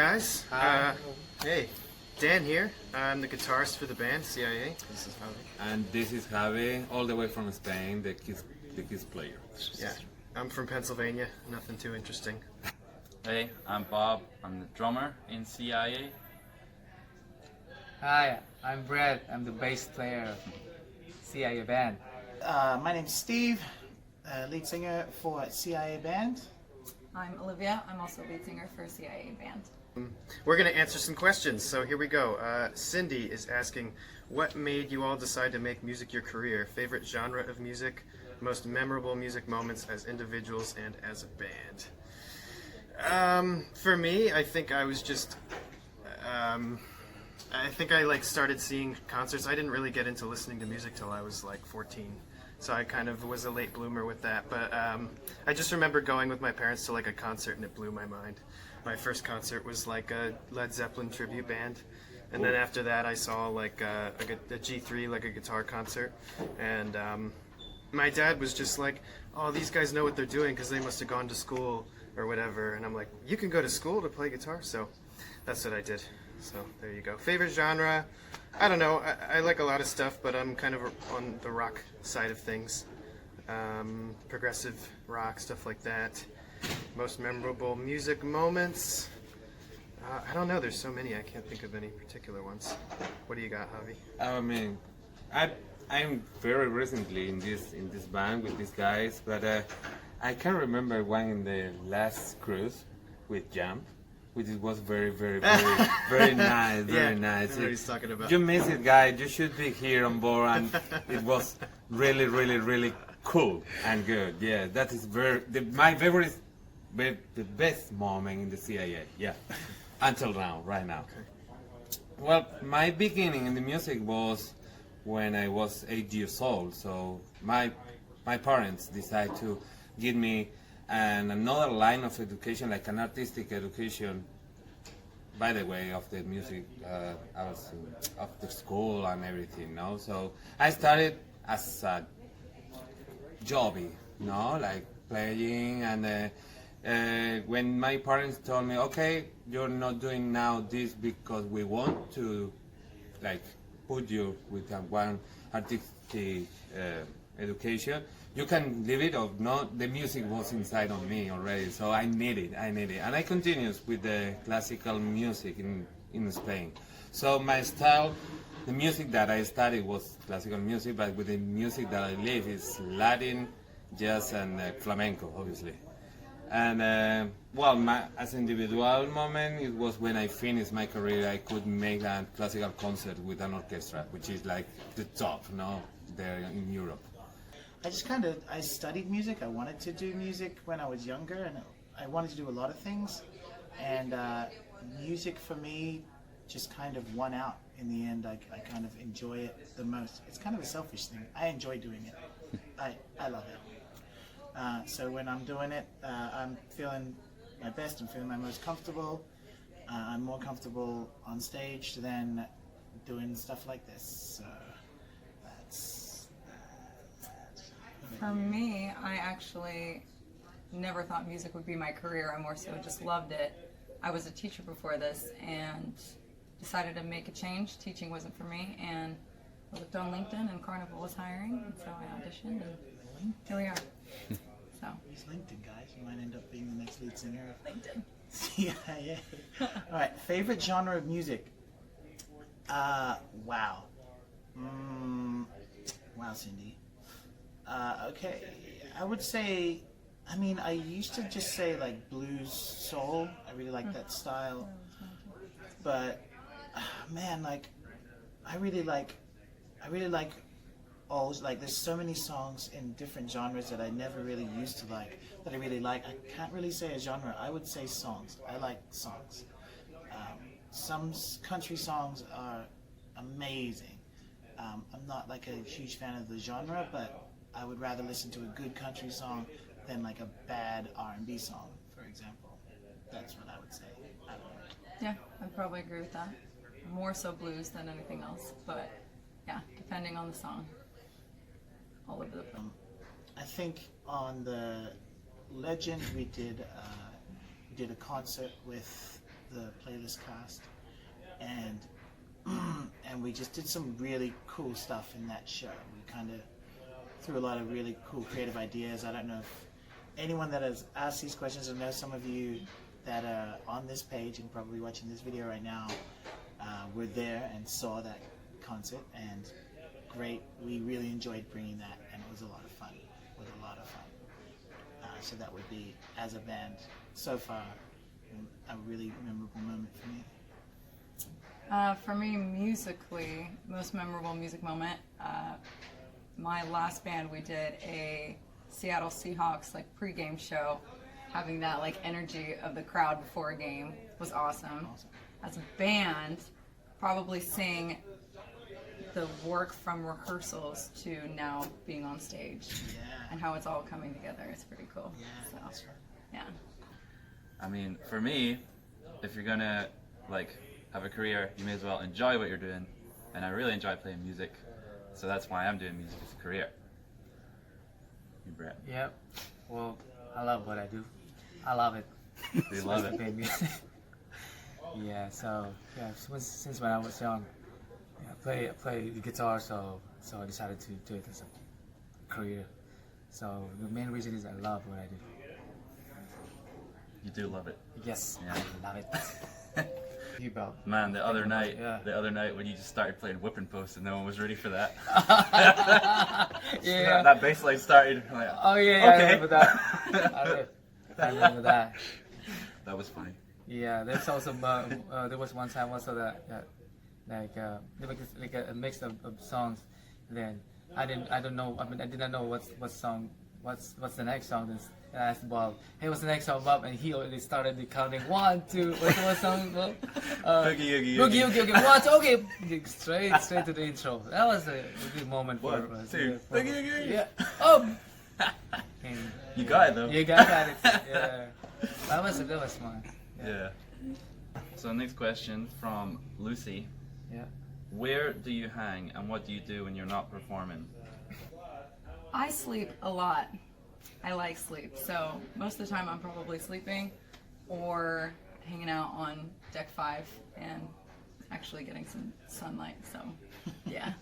guys. Hi. Hey, Dan here. I'm the guitarist for the band C.I.A. This is Javi. And this is Javi, all the way from Spain, the keys player. Yeah, I'm from Pennsylvania. Nothing too interesting. Hey, I'm Bob. I'm the drummer in C.I.A. Hi, I'm Brett. I'm the bass player of C.I.A band. My name's Steve, lead singer for C.I.A band. I'm Olivia. I'm also lead singer for C.I.A band. We're going to answer some questions, so here we go. Cindy is asking, what made you all decide to make music your career? Favorite genre of music? Most memorable music moments as individuals and as a band? For me, I think I was just... I think I started seeing concerts. I didn't really get into listening to music till I was like 14. So I kind of was a late bloomer with that. But I just remember going with my parents to like a concert and it blew my mind. My first concert was like a Led Zeppelin tribute band. And then after that I saw like a G3, like a guitar concert. And my dad was just like, oh, these guys know what they're doing because they must have gone to school or whatever. And I'm like, you can go to school to play guitar? So that's what I did. So there you go. Favorite genre? I don't know. I like a lot of stuff, but I'm kind of on the rock side of things. Progressive rock, stuff like that. Most memorable music moments? I don't know. There's so many. I can't think of any particular ones. What do you got, Javi? I mean, I'm very recently in this band with these guys, but I can remember one in the last cruise with Jam, which was very nice, very nice. I know what he's talking about. You miss it, guy. You should be here on board, and it was really cool and good. Yeah, that is my favorite, the best moment in the C.I.A. Yeah, until now, right now. Okay. Well, my beginning in the music was when I was 8 years old. So my parents decided to give me another line of education, like an artistic education, by the way, of the music, I was of the school and everything, no? So I started as a jobby, no? Like playing, and when my parents told me, okay, you're not doing now this because we want to, like, put you with one artistic education, you can leave it or not. The music was inside of me already, so I need it, and I continued with the classical music in Spain. So my style, the music that I studied was classical music, but with the music that I live is Latin, jazz, and flamenco, obviously. And well, as an individual moment, it was when I finished my career. I could make a classical concert with an orchestra, which is like the top, no, there in Europe. I studied music. I wanted to do music when I was younger, and I wanted to do a lot of things. And music for me just kind of won out in the end. I kind of enjoy it the most. It's kind of a selfish thing. I enjoy doing it. I love it. So when I'm doing it, I'm feeling my best. I'm feeling my most comfortable. I'm more comfortable on stage than doing stuff like this. So that's... For me, I actually never thought music would be my career. I more so just loved it. I was a teacher before this and decided to make a change. Teaching wasn't for me, and I looked on LinkedIn and Carnival was hiring, and so I auditioned, and here we are. So. He's LinkedIn, guys. You might end up being the next lead singer of LinkedIn. C.I.A. All right, favorite genre of music? Wow. Wow, Cindy. Okay, I would say, I used to just say like blues, soul. I really like that style. But, man, like, I really like all, like, there's so many songs in different genres that I never really used to like, that I really like. I can't really say a genre. I would say songs. I like songs. Some country songs are amazing. I'm not like a huge fan of the genre, but I would rather listen to a good country song than like a bad R&B song, for example. That's what I would say. I don't know. Yeah, I'd probably agree with that. More so blues than anything else, but yeah, depending on the song. All over the place. I think on the Legend we did a concert with the playlist cast, and and we just did some really cool stuff in that show. We kind of threw a lot of really cool creative ideas. I don't know if anyone that has asked these questions, I know some of you that are on this page and probably watching this video right now were there and saw that concert, and great. We really enjoyed bringing that, and it was a lot of fun. So that would be, as a band, so far, a really memorable moment for me. For me, musically, most memorable music moment, my last band, we did a Seattle Seahawks like pregame show. Having that like energy of the crowd before a game was awesome. As a band, probably sing the work from rehearsals to now being on stage, and how it's all coming together. It's pretty cool. So, yeah. I mean, for me, if you're gonna like have a career, you may as well enjoy what you're doing, and I really enjoy playing music, so that's why I'm doing music as a career. You, Brett? Yep. Well, I love what I do. I love it. You love it. Play music. Yeah. So yeah, since when I was young, I play the guitar. So I decided to do it as a career. So the main reason is I love what I do. You do love it. Yes. Yeah. I love it. You about Man, the other night yeah. when you just started playing whipping post and no one was ready for that. Yeah. That bass line started. I'm like, Oh yeah, okay. I remember that. I remember that. That was funny. Yeah, there's also there was one time also that there was like a mix of songs. Then I didn't know. I mean, I didn't know what song. What's the next song? And I asked Bob, "Hey, what's the next song, Bob?" And he already started counting 1, 2. What song, Bob? Boogie Oogie Boogie Oogie Oogie. What? Okay, straight to the intro. That was a good moment for 1, us. 2, Boogie Oogie. Yeah. Oh. And, You got it though. You got it. Yeah. That was fun. Yeah. So next question from Lucy. Yeah. Where do you hang and what do you do when you're not performing? I sleep a lot. I like sleep. So most of the time I'm probably sleeping or hanging out on deck 5 and actually getting some sunlight. So yeah.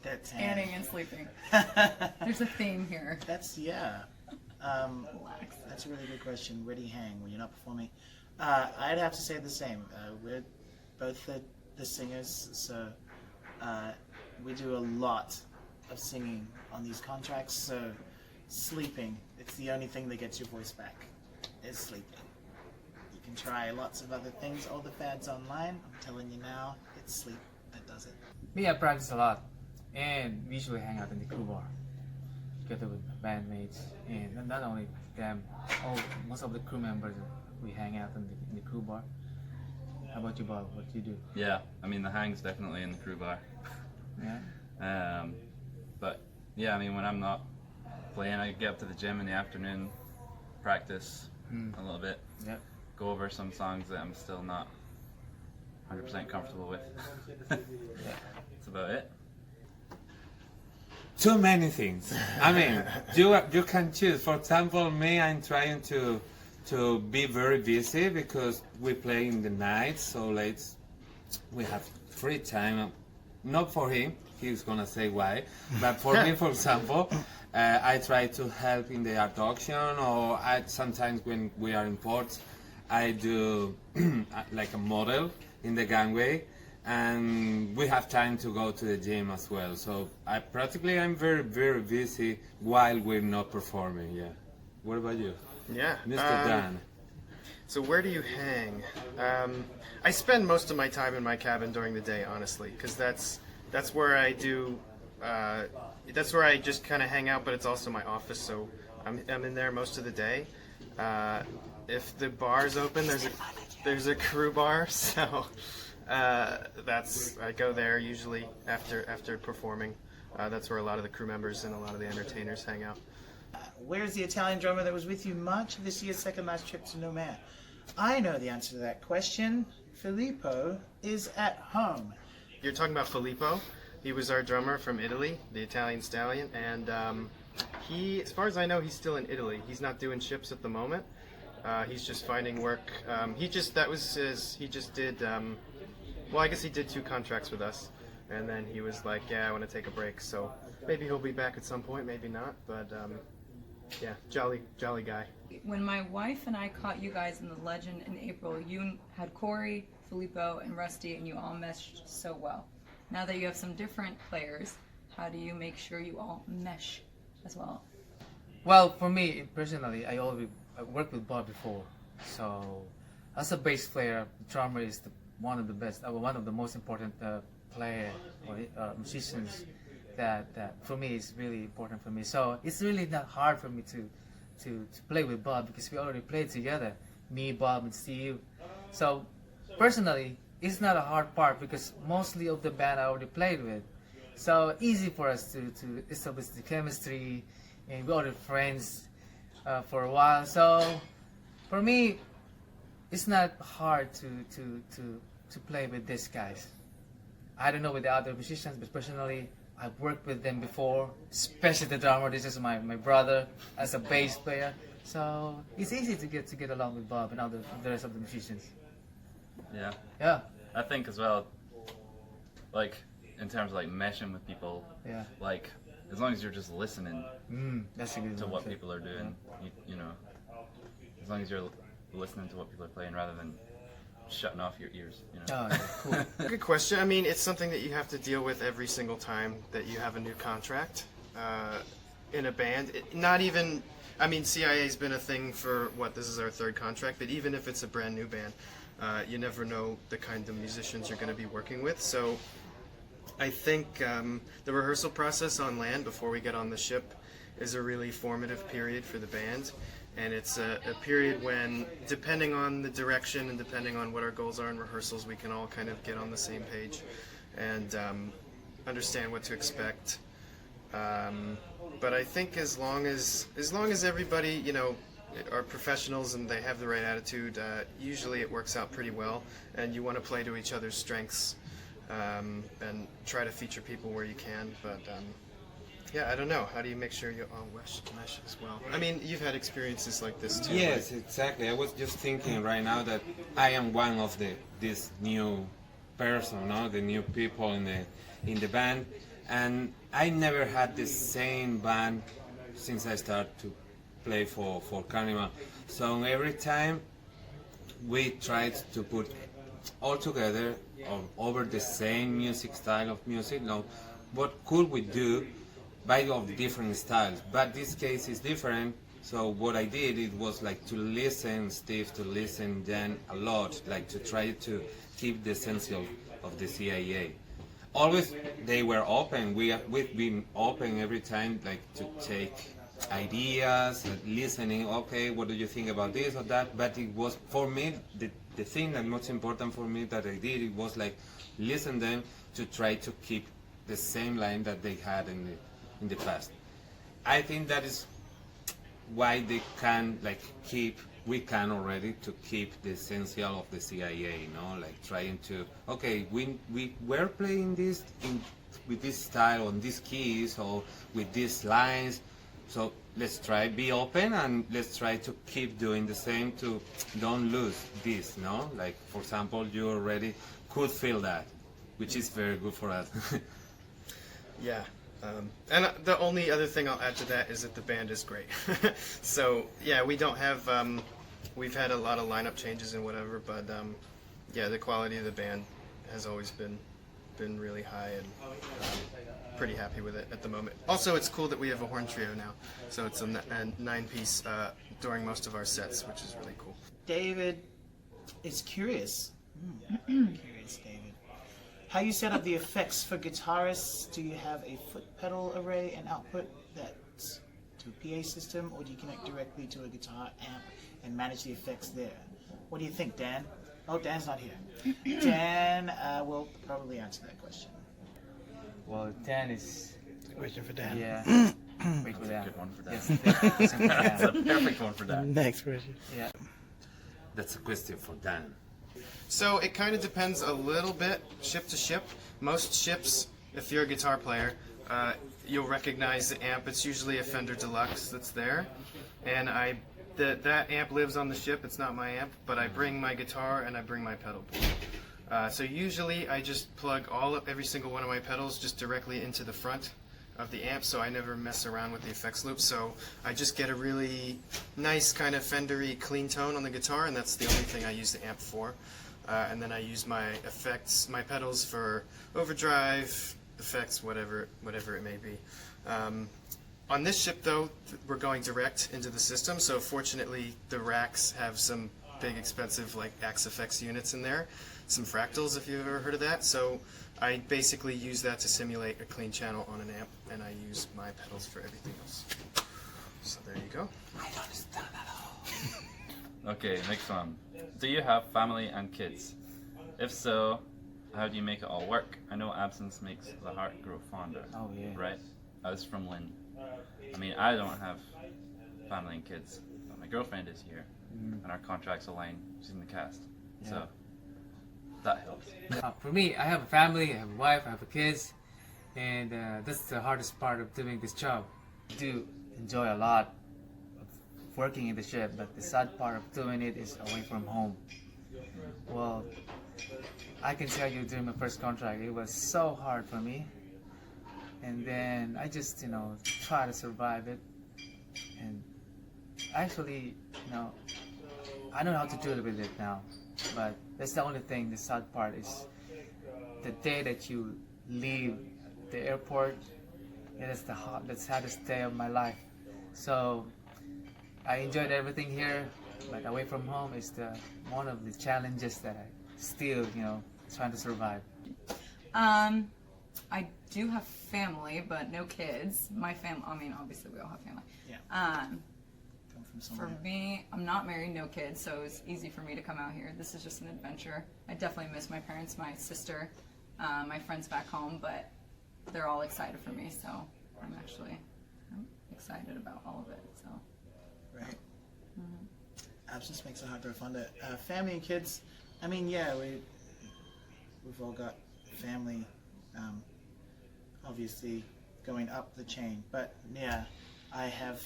That's Tanning and sleeping. There's a theme here. That's Relax. That's a really good question. Where do you hang when you're not performing? I'd have to say the same. We're both the singers, so we do a lot of singing on these contracts. So sleeping, it's the only thing that gets your voice back, is sleeping. You can try lots of other things, all the fads online. I'm telling you now, it's sleep that does it. Me, I practice a lot, and we usually hang out in the crew bar together with my bandmates, and not only them, most of the crew members, we hang out in the crew bar. How about you, Bob? What do you do? Yeah, I mean the hang's definitely in the crew bar. Yeah. But yeah, I mean when I'm not playing, I get up to the gym in the afternoon, practice a little bit, Yep. go over some songs that I'm still not 100% comfortable with. That's about it. Too many things. I mean, you can choose. For example, me, I'm trying to be very busy because we play in the night so late. We have free time. Not for him. He's gonna say why. But for me, for example, I try to help in the abduction, or sometimes when we are in ports, I do like a model in the gangway. And we have time to go to the gym as well. So I'm very, very busy while we're not performing. Yeah. What about you, Yeah. Mr. Dan? So where do you hang? I spend most of my time in my cabin during the day, honestly, because that's where I do. That's where I just kind of hang out, but it's also my office, so I'm in there most of the day. If the bar's open, there's a crew bar, so. I go there usually after performing. That's where a lot of the crew members and a lot of the entertainers hang out. Where's the Italian drummer that was with you much of this year's second last trip to No Man? I know the answer to that question. Filippo is at home. You're talking about Filippo. He was our drummer from Italy, the Italian Stallion, and he, as far as I know, he's still in Italy. He's not doing ships at the moment, He's just finding work. He just did. Well, I guess he did 2 contracts with us, and then he was like, "Yeah, I want to take a break." So maybe he'll be back at some point, maybe not. But yeah, jolly guy. When my wife and I caught you guys in the Legend in April, you had Corey, Filippo, and Rusty, and you all meshed so well. Now that you have some different players, how do you make sure you all mesh as well? Well, for me personally, I worked with Bob before, so as a bass player, drummer is one of the best, one of the most important player or musicians that for me is really important for me. So it's really not hard for me to play with Bob because we already played together, me, Bob, and Steve. So personally, it's not a hard part because mostly of the band I already played with. So easy for us to establish the chemistry, and we already friends for a while. So for me, it's not hard to play with these guys. I don't know with the other musicians, but personally, I've worked with them before, especially the drummer. This is my brother as a bass player. So it's easy to get along with Bob and the rest of the musicians. Yeah. Yeah. I think as well, like in terms of like meshing with people, Yeah. like as long as you're just listening That's a good to one. what people are doing, you know, as long as you're listening to what people are playing rather than shutting off your ears, you know. Oh, yeah, cool. Good question. I mean, it's something that you have to deal with every single time that you have a new contract in a band. Not even, I mean, C.I.A's been a thing for, this is our 3rd contract, but even if it's a brand new band, you never know the kind of musicians you're going to be working with. So I think the rehearsal process on land before we get on the ship is a really formative period for the band. And it's a period when, depending on the direction and depending on what our goals are in rehearsals, we can all kind of get on the same page and understand what to expect. But I think as long as everybody, you know, are professionals and they have the right attitude, usually it works out pretty well. And you want to play to each other's strengths and try to feature people where you can. But yeah, I don't know. How do you make sure you all mesh as well? I mean, you've had experiences like this too. Yes, exactly. I was just thinking right now that I am one of this new person, no? The new people in the band, and I never had the same band since I started to play for Carnival. So every time we tried to put all together over the same music style of music. Now, what could we do? By of different styles, but this case is different. So what I did, it was like to listen, Steve, to listen Dan a lot, like to try to keep the essence of the C.I.A. Always they were open. We've been open every time, like to take ideas, listening. Okay, what do you think about this or that? But it was for me the thing that most important for me that I did, it was like listen them to try to keep the same line that they had in the past. I think that is why they can we can already to keep the essential of the C.I.A, you know, like trying to, okay, we were playing this with this style on these keys or with these lines, so let's try be open and let's try to keep doing the same to don't lose this, no? Like for example, you already could feel that, which is very good for us. Yeah. And the only other thing I'll add to that is that the band is great. So yeah, we don't have, we've had a lot of lineup changes and whatever, but yeah, the quality of the band has always been really high, and pretty happy with it at the moment. Also, it's cool that we have a horn trio now, so it's a 9-piece during most of our sets, which is really cool. David is curious. Curious, David. How you set up the effects for guitarists? Do you have a foot pedal array and output that's to a PA system, or do you connect directly to a guitar amp and manage the effects there? What do you think, Dan? Oh, Dan's not here. Dan will probably answer that question. Well, Dan is. Question for Dan. Yeah. Wait for that. Good one for that. Yes. That's a perfect one for that. Next question. Yeah. That's a question for Dan. So it kind of depends a little bit, ship to ship. Most ships, if you're a guitar player, you'll recognize the amp. It's usually a Fender Deluxe that's there. And I that amp lives on the ship. It's not my amp, but I bring my guitar and I bring my pedal board. So usually I just plug every single one of my pedals just directly into the front of the amp, so I never mess around with the effects loop. So I just get a really nice kind of Fendery clean tone on the guitar, and that's the only thing I use the amp for. And then I use my effects, my pedals for overdrive, effects, whatever it may be. On this ship though, we're going direct into the system, so fortunately the racks have some big expensive like Axe Effects units in there, some fractals if you've ever heard of that. So I basically use that to simulate a clean channel on an amp, and I use my pedals for everything else. So there you go. I don't understand at all. Okay, next one. Do you have family and kids? If so, how do you make it all work? I know absence makes the heart grow fonder. Oh yeah. Right? That's from Lynn. I mean, I don't have family and kids, but my girlfriend is here, and our contracts align. She's in the cast, so that helps. For me, I have a family, I have a wife, I have kids, and that's the hardest part of doing this job. I do enjoy a lot of working in the ship, but the sad part of doing it is away from home. Well, I can tell you during my first contract, it was so hard for me. And then I just, try to survive it. And actually, I know how to deal with it now. But that's the only thing, the sad part is the day that you leave the airport, it is the saddest day of my life. So I enjoyed everything here, but away from home is one of the challenges that I still, trying to survive. I do have family, but no kids. My family, I mean, obviously we all have family. Yeah. Come from For somewhere. me, I'm not married, no kids, so it's easy for me to come out here. This is just an adventure. I definitely miss my parents, my sister, my friends back home, but they're all excited for me, so I'm excited about all of it. So. Right. Absence makes it hard to fund it. Family and kids. I mean, yeah, we've all got family. Obviously, going up the chain, but yeah, I have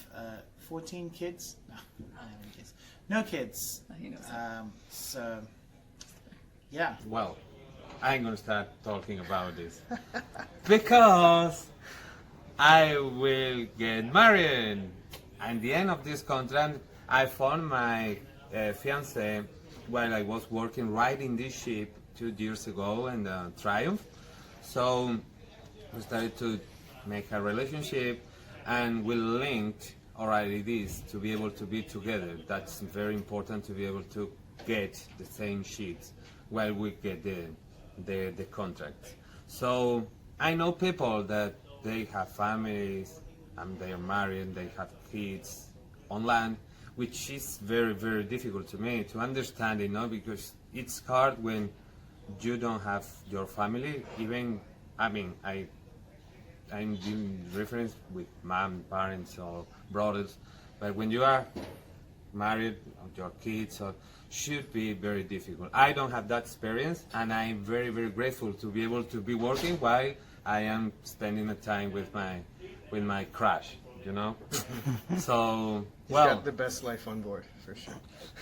14 kids. No, I don't have any kids. No kids. He knows that. So, yeah. Well, I'm gonna start talking about this because I will get married. At the end of this contract, I found my fiance while I was working right in this ship 2 years ago in the Triumph. So we started to make a relationship, and we linked our IDs to be able to be together. That's very important, to be able to get the same sheets while we get the contract. So I know people that they have families and they are married, they have kids on land, which is very, very difficult to me to understand, because it's hard when you don't have your family. I'm in reference with mom, parents, or brothers, but when you are married, your kids, should be very difficult. I don't have that experience, and I'm very, very grateful to be able to be working while I am spending the time with my crush, So, You've well, got the best life on board, for sure.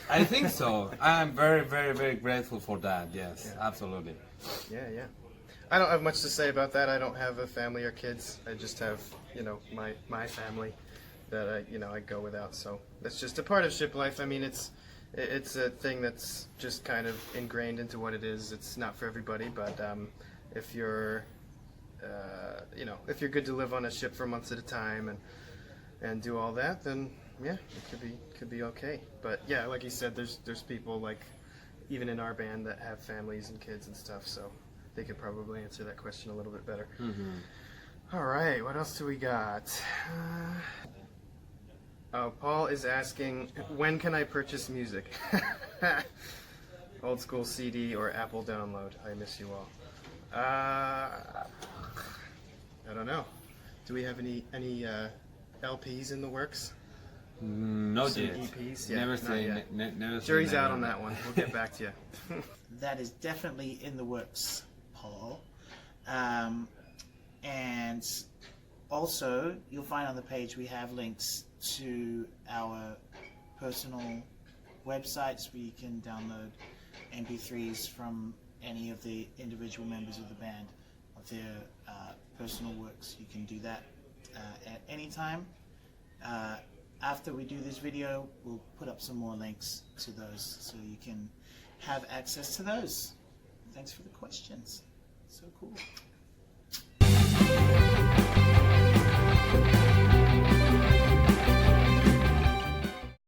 I think so. I'm very, very, very grateful for that. Yes, Yeah. absolutely. Yeah. I don't have much to say about that. I don't have a family or kids. I just have, my family that I go without. So that's just a part of ship life. I mean, it's a thing that's just kind of ingrained into what it is. It's not for everybody, but if you're, if you're good to live on a ship for months at a time and do all that, then yeah, it could be okay. But yeah, like you said, there's people like even in our band that have families and kids and stuff. So they could probably answer that question a little bit better. All right, what else do we got? Paul is asking, when can I purchase music? Old school CD or Apple download. I miss you all. I don't know. Do we have any LPs in the works? Not Some yet. EPs? Yeah, Never not say yet. never say Jury's never. out on that one. We'll get back to you. That is definitely in the works, Paul. And also, you'll find on the page we have links to our personal websites where you can download MP3s from any of the individual members of the band of their personal works. You can do that at any time. After we do this video, we'll put up some more links to those so you can have access to those. Thanks for the questions. So cool.